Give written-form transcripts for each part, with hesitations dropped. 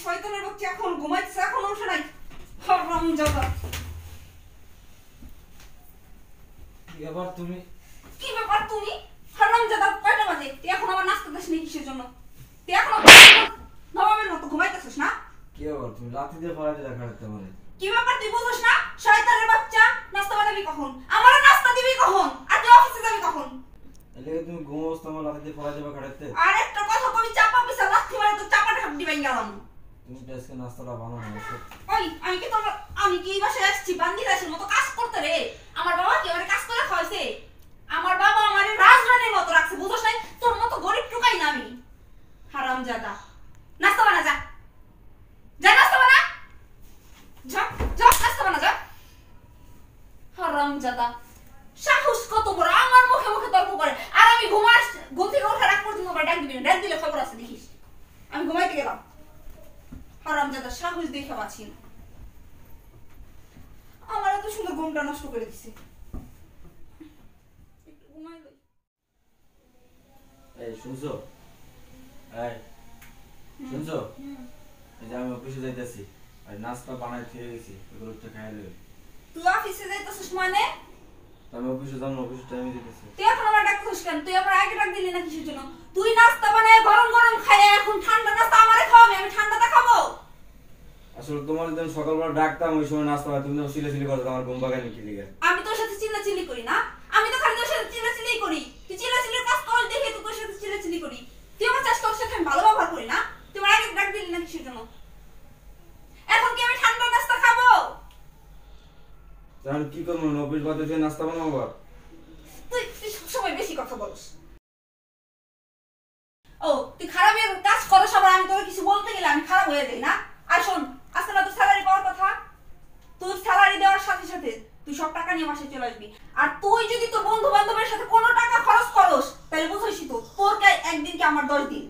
শয়তানের বাচ্চা এখন ঘুমাইছে, এখন ওঠে নাই। হারামজাদা। কি ব্যাপার তুমি? কি ব্যাপার তুমি? হারামজাদা, কয়টা বাজে? তুই এখন আমার নাস্তা দিস নি কিসের জন্য? তুই এখন নবাবের মতো ঘুমাইতেছিস না? কি ব্যাপার তুমি লাথি দিয়ে পড়াতে দেখা করতে পারে? কি ব্যাপার তুই বুঝছ না? শয়তানের বাচ্চা, নাস্তা বানাবি কখন? আমারও নাস্তা দিবি কখন? আর তুই অফিসে যাবি কখন? এলে তুমি ঘুম অবস্থা আমার লাথি দিয়ে পড়াতে বা কাটাতে? আর একটা কথা কবি চাপা পিছা লাথি মারে তো চাপাটা হাত দিবেন গেলাম। তুমি আজকে নাস্তাটা বানাও না। ওই আমি কি এই বাসায় আসছি বান্দিরাসের মতো কাজ করতে রে? আমার বাবা কি আমারে কাজ করে খাওয়াইছে? আমার বাবা আমারে রাজরানীর মতো রাখছে, বুঝছ না? তোর মতো গরিব টুকাই না আমি। হারামজাদা, নাস্তা বানা যা। যা নাস্তা বানা। যা যা নাস্তা বানা যা। হারামজাদা, সাহস কত বড়, আমার মুখে মুখে তর্ক করে। আর আমি ঘুম থেকে ওঠার আগ পর্যন্ত আমার ডাক দিবি না, ডাক দিলে খবর আছে দেখিস। আমি ঘুমাইতে গেলাম। হারামজাদা সাহস দেখে পাচ্ছি না। আমার এত সুন্দর ঘুমটা নষ্ট করে দিছে। একটু ঘুমাই লই। এই শুনছো? এই শুনছো? এই যে আমি অফিসে যাইতেছি, আর নাস্তা বানাই খেয়ে গেছি, এগুলো একটু খাই লই। তুই অফিসে যাইতেছিস মানে? আমি অফিসে যাবো, অফিসে টাইমে যেতেছি। তুই এখন আমার ডাকছিস কেন? তুই আমার আগে ডাক দিলি না কিসের জন্য? তুই নাস্তা বানায় গরম গরম খায়, এখন ঠান্ডা নাস্তা আমারে খাওয়াবি, আমি ঠান্ডাটা খাবো? আসলে তোমার যখন সকালবেলা ডাকতাম ওই সময় নাস্তা হয়, তুমি তো সিলেসিলি করতে আমার ঘুম পাকানি কি লিগে? আমি তোর সাথে চিল্লাচিল্লি করি না? আমি তো খালি তোর সাথে চিল্লাচিল্লি করি। তুই চিল্লাচিল্লির কাজ কর দেখে তো তোর সাথে চিল্লাচিল্লি করি। তুই আমার চাষ তোর সাথে আমি ভালো ব্যবহার করি না? তুই আমার আগে ডাক দিলি না কিসের জন্য? এখন কি আমি ঠান্ডা নাস্তা খাবো? তাহলে কি করবো? অফিস বাদে যে নাস্তা বানাবো আবার? তুই সবসময় বেশি কথা বলিস। ও তুই খারাপের কাজ করস, আবার আমি তোর কিছু বলতে গেলে আমি খারাপ হয়ে যাই না? আর শোন, আজকে না তোর স্যালারি পাওয়ার কথা। তোর স্যালারি দেওয়ার সাথে সাথে তুই সব টাকা নিয়ে বাসায় চলে আসবি। আর তুই যদি তোর বন্ধু বান্ধবের সাথে কোনো টাকা খরচ করস, তাহলে বুঝছিস তো তোর একদিন কি আমার 10 দিন।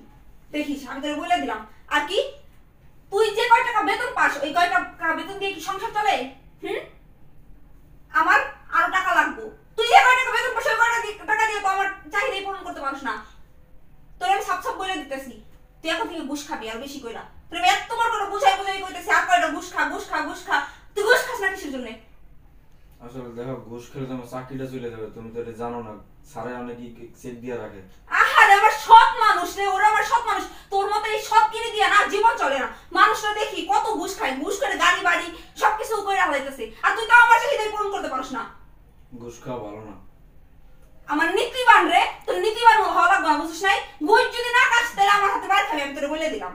দেখিস আমি তোকে বলে দিলাম। আর কি তুই যে কয় টাকা বেতন পাস, ওই কয় টাকা বেতন দিয়ে কি সংসার চলে? আমার আরো টাকা লাগবে। তুই যে কয় টাকা বেতন পাস, ওই টাকা দিয়ে তো আমার চাহিদা পূরণ করতে পারিস না। তোর আমি সাপ সাপ বলে দিতেছি, তুই এখন থেকে ঘুষ খাবি আর বেশি কইরা। তোর এত তোমার করে বুঝাই বুঝাই কইতেছি আর কয়টা ঘুষ খা ঘুষ খা ঘুষ খা। তুই ঘুষ খাস না কিসের জন্য? আসলে দেখো, ঘুষ খেলে তো আমার চাকরিটা চলে যাবে, তুমি তো এটা জানো না। স্যারে অনেক চেক দিয়ে রাখে। আহারে আমার সৎ মানুষ রে, ওরা আমার সৎ মানুষ। তোর মতো এই সৎ কিনে দিয়া না জীবন চলে না। মানুষরা দেখি কত ঘুষ খায়, ঘুষ করে গাড়ি বাড়ি সবকিছু কইরা হইতেছে, আর তুই তো আমার চাহিদা পূরণ করতে পারিস না। ঘুষ খাওয়া ভালো না। আমার নীতিবান রে, তোর নীতিবান হওয়া লাগবে, বুঝছিস নাই? ঘুষ যদি না খাস তাহলে আমার হাতে বাইর খাবি, আমি তোরে বলে দিলাম।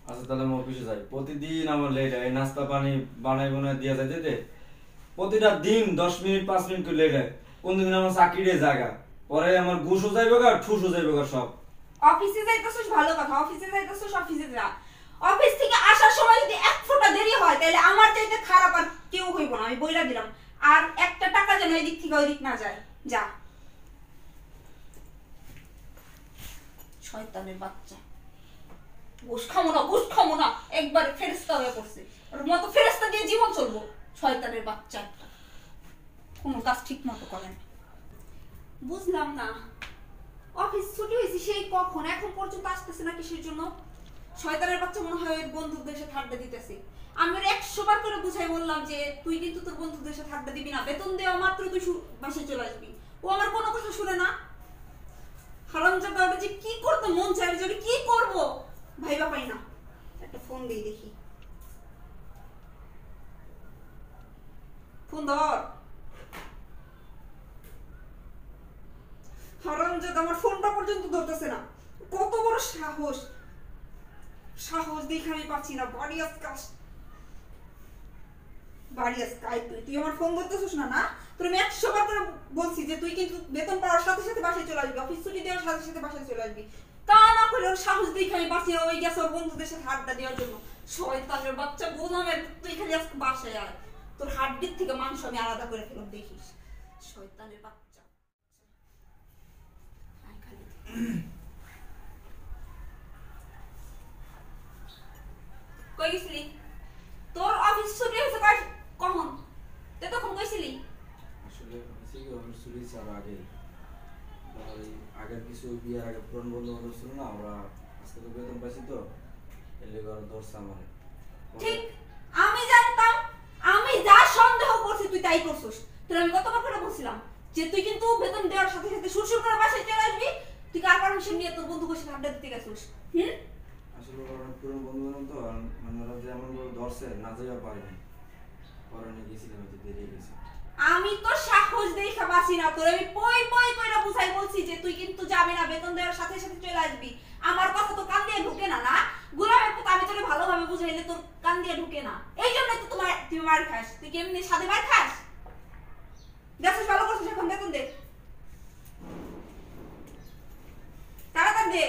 আচ্ছা তাহলে আমি অফিসে যাই। প্রতিদিন আমার লেট হয়, নাস্তা পানি বানাই বানাই দিয়ে যাইতে প্রতিটা দিন 10 মিনিট 5 মিনিট করে লেট হয়। কোনদিন আমার চাকরির জায়গা, পরে আমার ঘুষও যাইবে গা, ঠুসও যাইবে গা সব। অফিসে যাইতেছিস ভালো কথা, অফিসে যাইতেছিস অফিসে যা। অফিস থেকে আসার সময় যদি এক ফোঁটা দেরি হয় তাহলে আমার চাইতে খারাপ আর কেউ হইব না, আমি বইলা দিলাম। আর একটা টাকা যেন এদিক থেকে ওই দিক না যায়। যা শয়তানের বাচ্চা, ঘুষ খামো না একবারে ফেরেশতা হয়ে পড়ছে। ওর মতো ফেরেশতা দিয়ে জীবন চলবো। শয়তানের বাচ্চা একটা, কোনো কাজ ঠিক মতো করে না। বুঝলাম না, অফিস ছুটি হয়েছে সেই কখন, এখন পর্যন্ত আসতেছে না কিসের জন্য? শয়তানের বাচ্চা মনে হয় ওই বন্ধুদের সাথে আড্ডা দিতেছে। আমি ওর 100 বার করে বুঝাই বললাম যে তুই কিন্তু তোর বন্ধুদের সাথে আড্ডা দিবি না, বেতন দেওয়া মাত্র তুই বাসায় চলে আসবি। ও আমার কোনো কথা শুনে না। হারামজাদা, ওটা যে কি করতে মন চায়, যে কি করবো ভাইবা পাই না। একটা ফোন দিই দেখি। ফোন ধর। হারামজাদা আমার ফোনটা পর্যন্ত ধরতেছে না। কত বড় সাহস, সাহস দেখে আমি পাচ্ছি না। বাড়ি আজকাল তুই আমার ফোন ধরতেছিস না? না তোর আমি 100 বার করে বলছি যে তুই কিন্তু বেতন পাওয়ার সাথে সাথে বাসায় চলে আসবি, অফিস ছুটি দেওয়ার সাথে সাথে বাসায় চলে আসবি। তা না করে ওর সাহস দেখে আমি পাচ্ছি না। ওই গেছে ওর বন্ধুদের সাথে আড্ডা দেওয়ার জন্য। শয়তানের বাচ্চা গোলামের, তুই খালি আজকে বাসায় আয়, তোর হাড্ডির থেকে মাংস আমি আলাদা করে ফেলব দেখিস। শয়তানের বাচ্চা। কই গেছিলি? তোর অফিস ছুটি হয়েছে কখন? তুই তখন কইছিলি? আসলে হয়েছে কি, অফিস ছুটি আর আগে আগের কিছু বিয়ের আগে পুরান বন্ধু বান্ধব ছিল না, ওরা আজকে তো বেতন পাইছি তো, এর লেগে ওরা ধরছে আমার। ঠিক আমি জানতাম, আমি যা সন্দেহ করছি তুই তাই করছিস। তোর আমি কতবার করে বলছিলাম যে তুই কিন্তু বেতন দেওয়ার সাথে সাথে সুরসুর করে বাসায় চলে আসবি, তুই কার পারমিশন নিয়ে তোর বন্ধুদের সাথে আড্ডা দিতে গেছিস? আসলে ওরা পুরনো বন্ধু বান্ধব তো, মানে ওরা যে এমন ভাবে ধরছে না যাইয়া পারিনি, পরে নিয়ে গেছিলাম, হয়তো দেরি গেছে। আমি তো সাহস দেখা বাসি না, তোর আমি পই পই কইরা বুঝাই বলছি যে তুই কিন্তু যাবি না, বেতন দেওয়ার সাথে সাথে চলে আসবি। আমার কথা তো কান দিয়ে ঢুকে না, না গোলামের কথা আমি তোরে ভালোভাবে বুঝাইলে তোর কান দিয়ে ঢুকে না, এই জন্যই তো তুই মার খাস। তুই কি এমনি সাদে মার খাস? দেখছিস ভালো করছিস, এখন বেতন দে, তাড়াতাড়ি দে।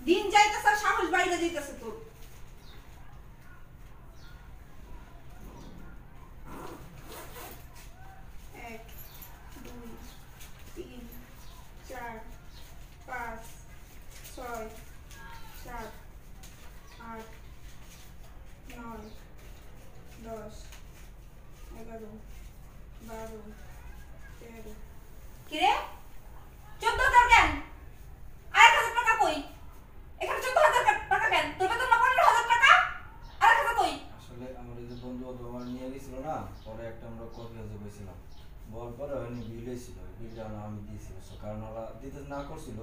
দিন যাইতেছে আর সাহস বাইরে যাইতেছে তোর। এক, দুই, তিন, চার, পাঁচ, ছয়, সাত, আট, নয়, 10, 11, 12, 13। কিরে 14,000 কেন? 1,000 টাকা কই? এখানে 14,000 টাকা কেন? তোর বেতন না 15,000 টাকা? 1,000 কই? আসলে আমার এই যে বন্ধু আমার নিয়ে গেছিল না, পরে একটা আমরা কফি হাউসে বসেছিলাম, বল পরে হয়নি বিল হয়েছিল, বিলটা আমি দিয়েছি, কারণ ওরা দিতে না করছিল,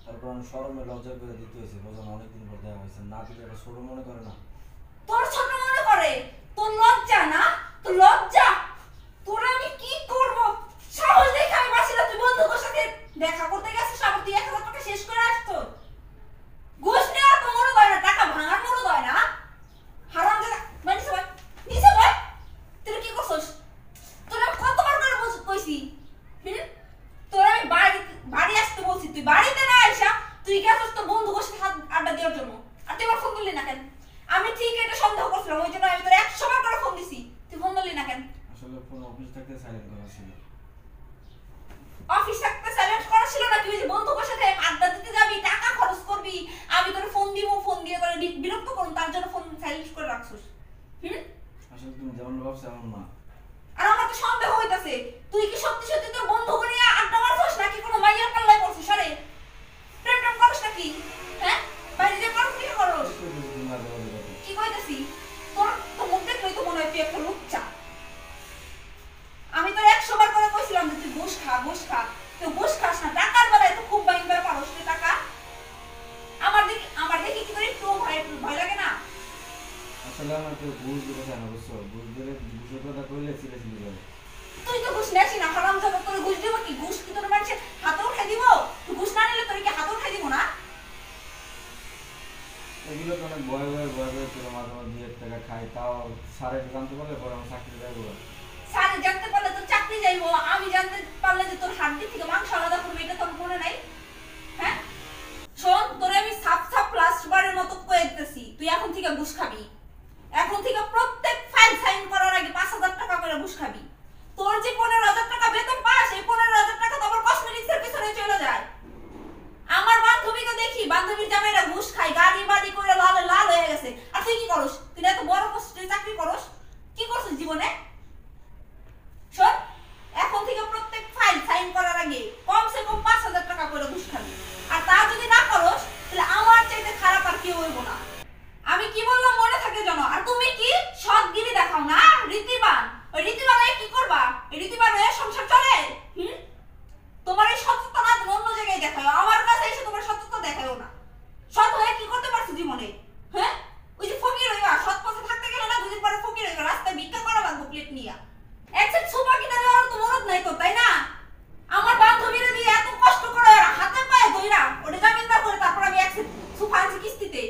তারপর আমি শরমে লজ্জা করে দিতে হয়েছে, বোঝানো অনেকদিন পর দেওয়া হয়েছে, না দিলে এটা ছোট মনে করে না। তোর ছোট মনে করে? তোর লজ্জা না? তোর লজ্জা? তোর আমি কি করব? সাহস দেখে আমি বাসি না, তুই বন্ধুদের সাথে দেখা করতে গেছিস, আবার তুই 1,000 টাকা শেষ করে আসছিস। ঘুষ নেওয়া তো মনে হয় না, টাকা ভাঙার মনে হয় না। হারাম জায়গা মানে সবাই নিচে ভাই, তুই কি করছিস? তোর আমি কতবার করে কইছি, তোর আমি বাড়ি আসতে বলছি, তুই বাড়িতে না আইসা তুই গেছিস তোর বন্ধুদের সাথে আড্ডা দেওয়ার জন্য, আর তুই আমার ফোন দিলি না কেন? আমি ঠিক এটা সন্দেহ করছিলাম, ওই জন্য আমি তোর 100 বার করে ফোন দিছি, তুই ফোন দিলি না কেন? আসলে ফোন অফিস থাকতে সাইলেন্ট করা ছিল। অফিস থাকতে সাইলেন্ট করা ছিল না? তুই যে বন্ধুদের সাথে আড্ডা দিতে যাবি, টাকা খরচ করবি, আমি তোর ফোন দিব, ফোন দিয়ে করে বিরক্ত করুন, তার জন্য ফোন সাইলেন্ট করে রাখছিস। আসলে তুমি যেমন ভাবছো এমন না। আর আমার তো সন্দেহ হইতাছে, তুই কি সত্যি সত্যি তোর বন্ধু নিয়ে আড্ডা মারছিস নাকি কোনো মাইয়ার পাল্লায় পড়ছিস? আরে প্রেম টেম করিস নাকি? হ্যাঁ, বাইরে যে করস কি করস? কি কইতাছি? তোর তো মুখ দেখলেই তো মনে হয় তুই একটা লুচ্চা। আমি তোর 100 বার করে কইছিলাম যে তুই ঘুষ খা, ঘুষ খা, তুই ঘুষ খাস না, টাকার বেলায় তো খুব বাইঙ্গার পারস তুই টাকা। আমার দেখি কি করে একটু ভয় লাগে না? আসলে আমার কেউ ঘুষ দিতে চায় না, বুঝছো? ঘুষ দিলে ঘুষের কথা কইলে সিরিয়াসলি যাবে। তুই তো ঘুষ নেসি না, হারাম যাবে, তোর ঘুষ দিব কি? ঘুষ কি তোর মানুষের হাতে উঠাই দিব? তুই ঘুষ না নিলে তোর কি হাতে উঠাই দিব না? এগুলো তো অনেক ভয় করে মাঝে মাঝে 2 টাকা খাই, তাও স্যার এটা জানতে পারলে পরে আমার চাকরি যাইবো। স্যার জানতে পারলে তোর চাকরি যাইবো, আমি জানতে পারলে যে তোর হাড্ডি থেকে মাংস আলাদা করবে, এটা তোর মনে নাই? হ্যাঁ শোন, তোরে আমি সাপ লাস্ট বারের মতো কয়ে দিতেছি, তুই এখন থেকে ঘুষ খাবি। এখন থেকে প্রত্যেক ফাইল সাইন করার আগে 5,000 টাকা করে ঘুষ খাবি। তোর যে 15,000 টাকা বেতন পাস, এই 15,000 টাকা তো আমার কসমেটিক্সের পিছনে চলে যায়। আমার বান্ধবীকে দেখি, বান্ধবীর জামাইরা ঘুষ খায়, গাড়ি বাড়ি করে লাল লাল হয়ে গেছে, আর তুই কি করস? তুই এত বড় পোস্টে চাকরি করস, কি করছিস জীবনে? শোন, এখন থেকে প্রত্যেক ফাইল সাইন করার আগে কমসে কম 5,000 টাকা করে ঘুষ খাবি, আর তা যদি না করস তাহলে আমার চাইতে খারাপ আর কেউ হইব না। আমি কি বললাম মনে থাকে জানো? আর তুমি কি সৎগিরি দেখাও না, রীতিবান? ওই রীতিবান হয়ে কি করবা? এই রীতিবান হয়ে সংসার চলে? তোমার এই সততা না তুমি অন্য জায়গায় দেখাও, আমার কাছে এসে তোমার সততা দেখাও না। সৎ হয়ে কি করতে পারছো জীবনে? হ্যাঁ, ওই যে ফকির হইবা, সৎ পথে থাকতে গেলে না 2 দিন পরে ফকির হইবা, রাস্তায় ভিক্ষা করা লাগবে প্লেট নিয়া। একসাথে সুপা কিনা দেওয়ার তো মনত নাই তো, তাই না? আমার বান্ধবীরা দিয়ে এত কষ্ট করে হাতে পায়ে ধইরা ওটা জামিনদার করে তারপর আমি একসাথে সুপা আনছি কিস্তিতে।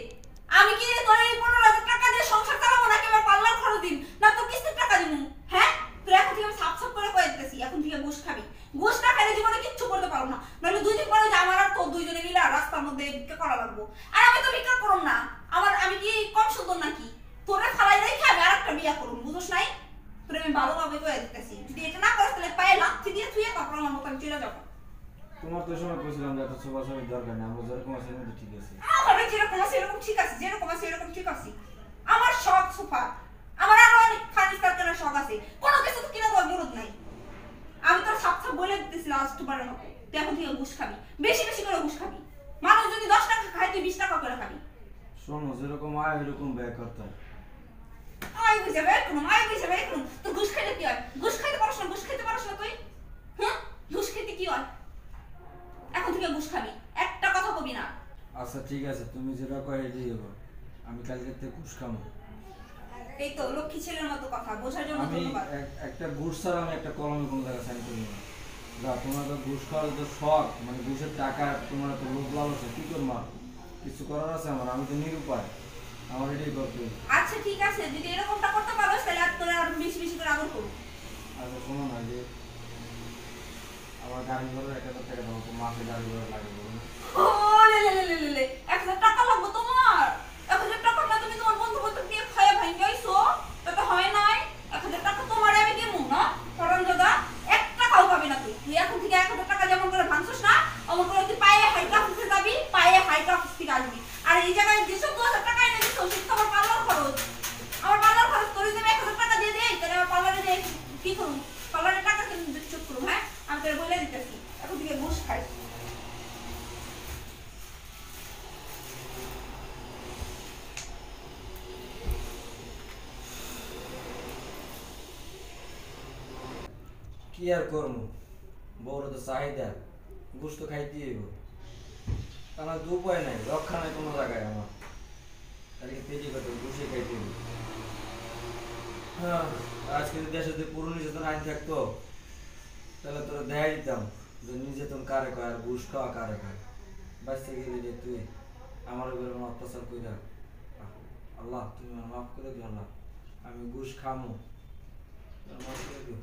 আমি কি তোর এই 15,000 টাকা দিয়ে সংসার চালাবো নাকি আমার পার্লার খরচ দিন না তো কিস্তির টাকা দিব? হ্যাঁ, তুই এখন থেকে আমি সাপ করে কয়ে দিতেছি, এখন থেকে ঘুষ খাবি। ঘুষ না খাইলে জীবনে কিচ্ছু করতে পারবো না, নাহলে 2 দিন পরে যে আমার আর তোর দুইজনে মিলে রাস্তার মধ্যে ভিক্ষা করা লাগবো। আর আমি তো ভিক্ষা করব না, আমি কি কম সুন্দর নাকি? তোরে ফালাই রেখে আমি আরেকটা বিয়া করব, বুঝছ নাই? তোরে আমি ভালোভাবে কয়ে দিতেছি, যদি এটা না করিস তাহলে পায়ে লাথি দিয়ে তুই তারপর আমার মতো আমি চলে যাবো। তোমার তো সময় কইছিলাম যে এত সোফা সবই দরকার নেই, আমরা যেরকম আছে কিন্তু ঠিক আছে। আমি যেরকম আছে এরকম ঠিক আছে, যেরকম আছে এরকম ঠিক আছে। আমার শখ সোফা, আমার আরো অনেক ফার্নিচার কেনার শখ আছে, কোনো কিছু তো কিনা দেওয়ার বিরোধ নাই। আমি তোর সাপ বলে দিতেছি লাস্ট বারের মতো, তুই এখন থেকে ঘুষ খাবি, বেশি বেশি করে ঘুষ খাবি। মানুষ যদি 10 টাকা খায় তুই 20 টাকা করে খাবি। এরকম ব্যয় করতে হয়। আয় বুঝে বের করুন, আয় বুঝে বের করুন। তুই ঘুষ খাইতে কি হয়? ঘুষ খাইতে পারছ না, ঘুষ খাইতে পারছ না তুই? হ্যাঁ? ঘুষ খেতে কি হয়? এখন থেকে ঘুষ খাবি, একটা কথা কবি না। আচ্ছা ঠিক আছে, তুমি যেটা কয় এটাই হবো। আমি কালকে থেকে ঘুষ খাবো। এই তো লক্ষ্মী ছেলের মতো কথা, বোঝার জন্য আমি ধন্যবাদ। একটা ঘুষ ছাড়া আমি একটা কলমে কোনো জায়গায় সাইন করি না। যা তোমার তো ঘুষ খাওয়ার তো শখ, মানে ঘুষের টাকা তোমার তো লোভ লালসা, কি করবো? কিছু করার আছে আমার? আমি তো নিরুপায়, আমার এটাই করতে হবে। আচ্ছা ঠিক আছে, যদি এরকমটা করতে পারো তাহলে আর তোরা আরো বেশি বেশি করে আদর করবো। আচ্ছা শোনো না, যে আমার গাড়ি ঘরের 1,000 টাকা দাও, তো মাসে গাড়ি ঘরে লাগে বলো না? ও লে লে লে লে লে লে, 1,000 টাকা লাগবে তোমার? 1,000 টাকা না তুমি তোমার বন্ধু বান্ধব দিয়ে খায়া ভাই যাইছো, তাতে হয় নাই? 1,000 টাকা তোমার আমি দেবো না, কারণ দাদা 1 টাকাও পাবি না তুই। তুই এখন থেকে 1,000 টাকা যেমন করে ভাঙছিস না, অমন করে তুই পায়ে হাইটা অফিসে যাবি, পায়ে হাইটা অফিস থেকে আসবি। আর এই জায়গায় যেসব 2,000 টাকা এনে দিচ্ছ, সেটা তো আমার পার্লার খরচ। আমার পার্লার খরচ করে দেবে, 1,000 টাকা দিয়ে দেয়, তাহলে আমার পার্লারে যে কি করুন? পার্লারের টাকা কিন্তু চুপ করুন, হ্যাঁ? আমি তোর বলে দিতেছি, এখন থেকে ঘুষ খাইস। কি আর করবো, বউর তো চাহিদা, ঘুষ তো খাইতেই হইব। আমার তো উপায় নাই, রক্ষা নাই কোনো জায়গায় আমার। কালকে তেজি করতে ঘুষে খাইতে হইব। হ্যাঁ, আজকে যদি দেশে যদি পুরো নির্যাতন আইন থাকতো, তাহলে তোরা দেখাই দিতাম যে নির্যাতন কারে কয় আর ঘুষ খাওয়া কারে কয়। বাঁচতে গেলে যে তুই আমার উপরে অত্যাচার কইরা, আল্লাহ তুমি আমার মাফ করে দিও। আল্লাহ আমি ঘুষ খামো, মাফ করে দিও।